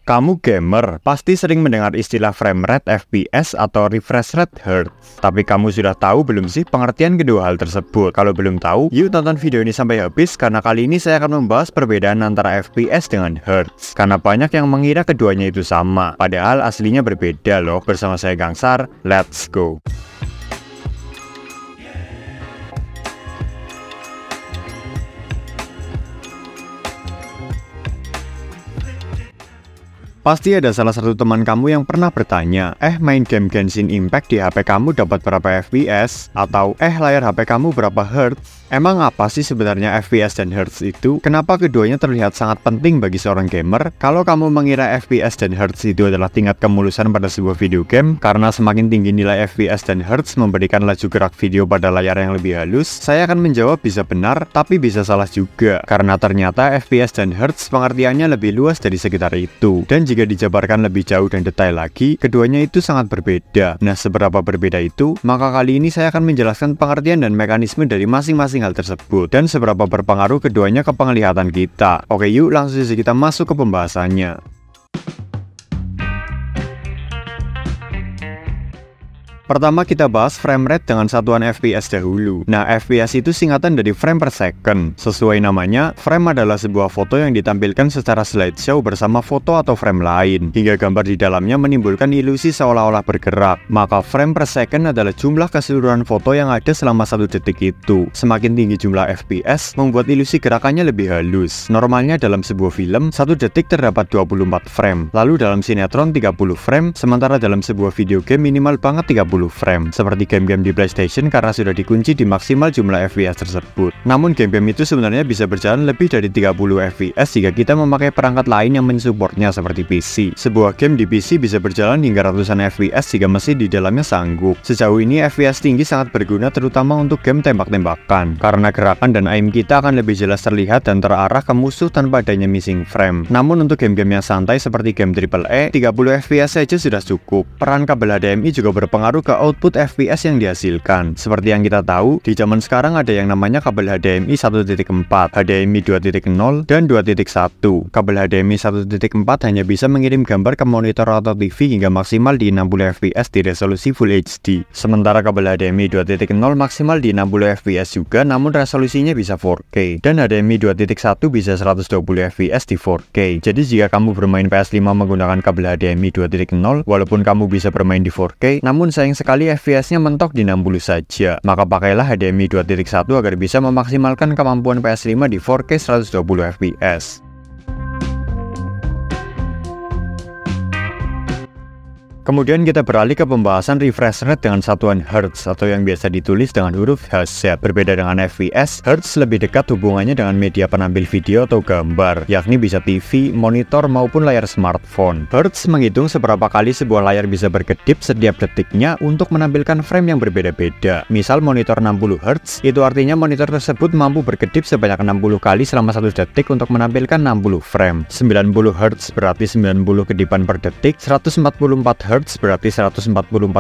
Kamu gamer, pasti sering mendengar istilah frame rate FPS atau refresh rate Hertz. Tapi kamu sudah tahu belum sih pengertian kedua hal tersebut? Kalau belum tahu, yuk tonton video ini sampai habis karena kali ini saya akan membahas perbedaan antara FPS dengan Hertz. Karena banyak yang mengira keduanya itu sama, padahal aslinya berbeda loh. Bersama saya Gangsar, let's go! Pasti ada salah satu teman kamu yang pernah bertanya, main game Genshin Impact di HP kamu dapat berapa FPS? Atau layar HP kamu berapa Hertz? Emang apa sih sebenarnya FPS dan Hertz itu? Kenapa keduanya terlihat sangat penting bagi seorang gamer? Kalau kamu mengira FPS dan Hertz itu adalah tingkat kemulusan pada sebuah video game, karena semakin tinggi nilai FPS dan Hertz memberikan laju gerak video pada layar yang lebih halus, saya akan menjawab bisa benar, tapi bisa salah juga. Karena ternyata FPS dan Hertz pengertiannya lebih luas dari sekitar itu. Dan jika dijabarkan lebih jauh dan detail lagi, keduanya itu sangat berbeda. Nah, seberapa berbeda itu? Maka kali ini saya akan menjelaskan pengertian dan mekanisme dari masing-masing hal tersebut, dan seberapa berpengaruh keduanya ke penglihatan kita. Oke, yuk langsung saja kita masuk ke pembahasannya. Pertama kita bahas frame rate dengan satuan FPS dahulu. Nah, FPS itu singkatan dari frame per second. Sesuai namanya, frame adalah sebuah foto yang ditampilkan secara slideshow bersama foto atau frame lain, hingga gambar di dalamnya menimbulkan ilusi seolah-olah bergerak. Maka frame per second adalah jumlah keseluruhan foto yang ada selama 1 detik itu. Semakin tinggi jumlah FPS, membuat ilusi gerakannya lebih halus. Normalnya dalam sebuah film, 1 detik terdapat 24 frame. Lalu dalam sinetron 30 frame, sementara dalam sebuah video game minimal banget 30 frame, seperti game-game di PlayStation karena sudah dikunci di maksimal jumlah FPS tersebut. Namun game-game itu sebenarnya bisa berjalan lebih dari 30 FPS jika kita memakai perangkat lain yang mensupportnya seperti PC. Sebuah game di PC bisa berjalan hingga ratusan FPS jika mesin di dalamnya sanggup. Sejauh ini FPS tinggi sangat berguna terutama untuk game tembak-tembakan, karena gerakan dan aim kita akan lebih jelas terlihat dan terarah ke musuh tanpa adanya missing frame. Namun untuk game-game yang santai seperti game AAA, 30 FPS saja sudah cukup. Peran kabel HDMI juga berpengaruh ke output FPS yang dihasilkan. Seperti yang kita tahu, di zaman sekarang ada yang namanya kabel HDMI 1.4, HDMI 2.0, dan 2.1. Kabel HDMI 1.4 hanya bisa mengirim gambar ke monitor atau TV hingga maksimal di 60 FPS di resolusi Full HD. Sementara kabel HDMI 2.0 maksimal di 60 FPS juga, namun resolusinya bisa 4K. Dan HDMI 2.1 bisa 120 FPS di 4K. Jadi jika kamu bermain PS5 menggunakan kabel HDMI 2.0, walaupun kamu bisa bermain di 4K, namun sayang sekali FPS-nya mentok di 60 saja. Maka pakailah HDMI 2.1 agar bisa memaksimalkan kemampuan PS5 di 4K 120 FPS. Kemudian kita beralih ke pembahasan refresh rate dengan satuan Hertz atau yang biasa ditulis dengan huruf HZ. Berbeda dengan FPS, Hertz lebih dekat hubungannya dengan media penampil video atau gambar, yakni bisa TV, monitor, maupun layar smartphone. Hertz menghitung seberapa kali sebuah layar bisa berkedip setiap detiknya untuk menampilkan frame yang berbeda-beda. Misal monitor 60 Hz, itu artinya monitor tersebut mampu berkedip sebanyak 60 kali selama 1 detik untuk menampilkan 60 frame. 90 Hz berarti 90 kedipan per detik, 144 Hz berarti 144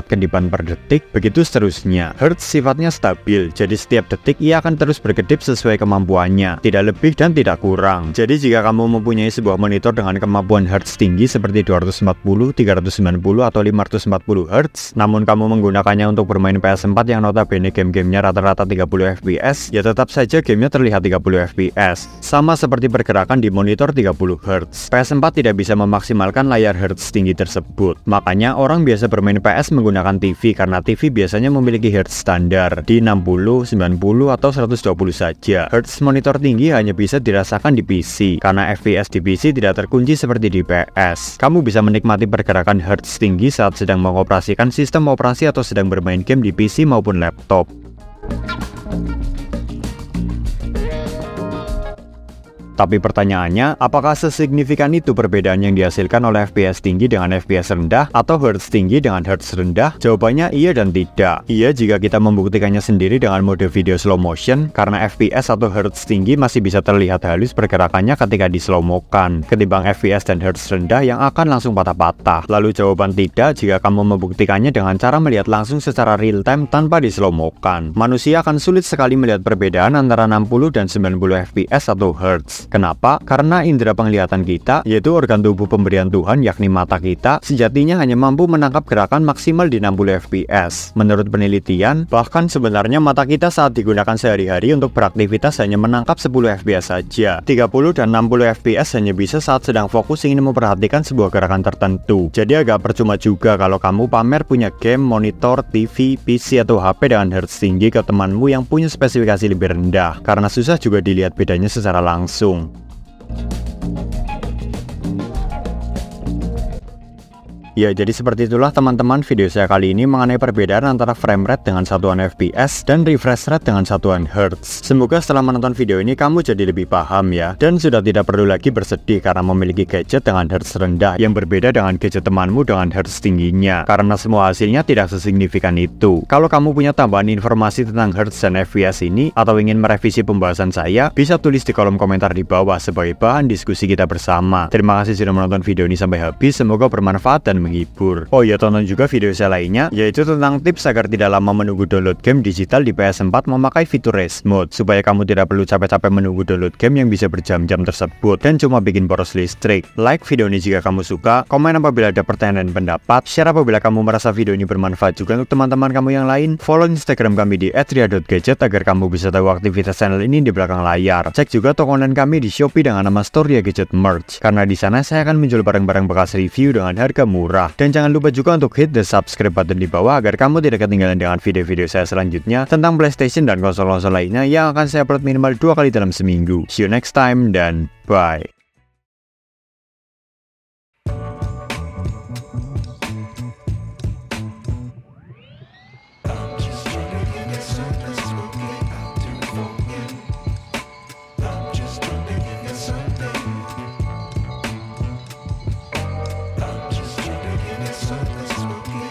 kedipan per detik, begitu seterusnya. Hertz sifatnya stabil, jadi setiap detik ia akan terus berkedip sesuai kemampuannya, tidak lebih dan tidak kurang. Jadi jika kamu mempunyai sebuah monitor dengan kemampuan Hertz tinggi seperti 240, 390, atau 540 Hz, namun kamu menggunakannya untuk bermain PS4 yang notabene game-gamenya rata-rata 30 FPS, ya tetap saja gamenya terlihat 30 FPS. Sama seperti pergerakan di monitor 30 Hz. PS4 tidak bisa memaksimalkan layar Hertz tinggi tersebut, makanya orang biasa bermain PS menggunakan TV karena TV biasanya memiliki Hertz standar di 60, 90, atau 120 saja. Hertz monitor tinggi hanya bisa dirasakan di PC karena FPS di PC tidak terkunci seperti di PS. Kamu bisa menikmati pergerakan Hertz tinggi saat sedang mengoperasikan sistem operasi atau sedang bermain game di PC maupun laptop. Tapi pertanyaannya, apakah sesignifikan itu perbedaan yang dihasilkan oleh FPS tinggi dengan FPS rendah atau Hertz tinggi dengan Hertz rendah? Jawabannya iya dan tidak. Iya jika kita membuktikannya sendiri dengan mode video slow motion, karena FPS atau Hertz tinggi masih bisa terlihat halus pergerakannya ketika di slow-mo-kan, ketimbang FPS dan Hertz rendah yang akan langsung patah-patah. Lalu jawaban tidak jika kamu membuktikannya dengan cara melihat langsung secara real time tanpa di slow-mo-kan. Manusia akan sulit sekali melihat perbedaan antara 60 dan 90 FPS atau Hertz. FPS. Kenapa? Karena indera penglihatan kita, yaitu organ tubuh pemberian Tuhan yakni mata kita, sejatinya hanya mampu menangkap gerakan maksimal di 60 FPS. Menurut penelitian, bahkan sebenarnya mata kita saat digunakan sehari-hari untuk beraktivitas hanya menangkap 10 FPS saja. 30 dan 60 FPS hanya bisa saat sedang fokus ingin memperhatikan sebuah gerakan tertentu. Jadi agak percuma juga kalau kamu pamer punya game, monitor, TV, PC, atau HP dengan hertz tinggi ke temanmu yang punya spesifikasi lebih rendah, karena susah juga dilihat bedanya secara langsung. Ya, jadi seperti itulah teman-teman video saya kali ini mengenai perbedaan antara frame rate dengan satuan FPS dan refresh rate dengan satuan Hertz. Semoga setelah menonton video ini kamu jadi lebih paham ya, dan sudah tidak perlu lagi bersedih karena memiliki gadget dengan Hertz rendah yang berbeda dengan gadget temanmu dengan Hertz tingginya, karena semua hasilnya tidak sesignifikan itu. Kalau kamu punya tambahan informasi tentang Hertz dan FPS ini, atau ingin merevisi pembahasan saya, bisa tulis di kolom komentar di bawah sebagai bahan diskusi kita bersama. Terima kasih sudah menonton video ini sampai habis, semoga bermanfaat dan menghibur. Oh ya, tonton juga video saya lainnya, yaitu tentang tips agar tidak lama menunggu download game digital di PS4 memakai fitur Rest Mode, supaya kamu tidak perlu capek-capek menunggu download game yang bisa berjam-jam tersebut dan cuma bikin boros listrik. Like video ini jika kamu suka, komen apabila ada pertanyaan dan pendapat, share apabila kamu merasa video ini bermanfaat juga untuk teman-teman kamu yang lain, follow Instagram kami di @ria.gadget agar kamu bisa tahu aktivitas channel ini di belakang layar. Cek juga toko online kami di Shopee dengan nama Store Ria Gadget Merch, karena di sana saya akan menjual barang-barang bekas review dengan harga murah. Dan jangan lupa juga untuk hit the subscribe button di bawah agar kamu tidak ketinggalan dengan video-video saya selanjutnya tentang PlayStation dan konsol-konsol lainnya yang akan saya upload minimal 2 kali dalam seminggu. See you next time dan bye. Something spooky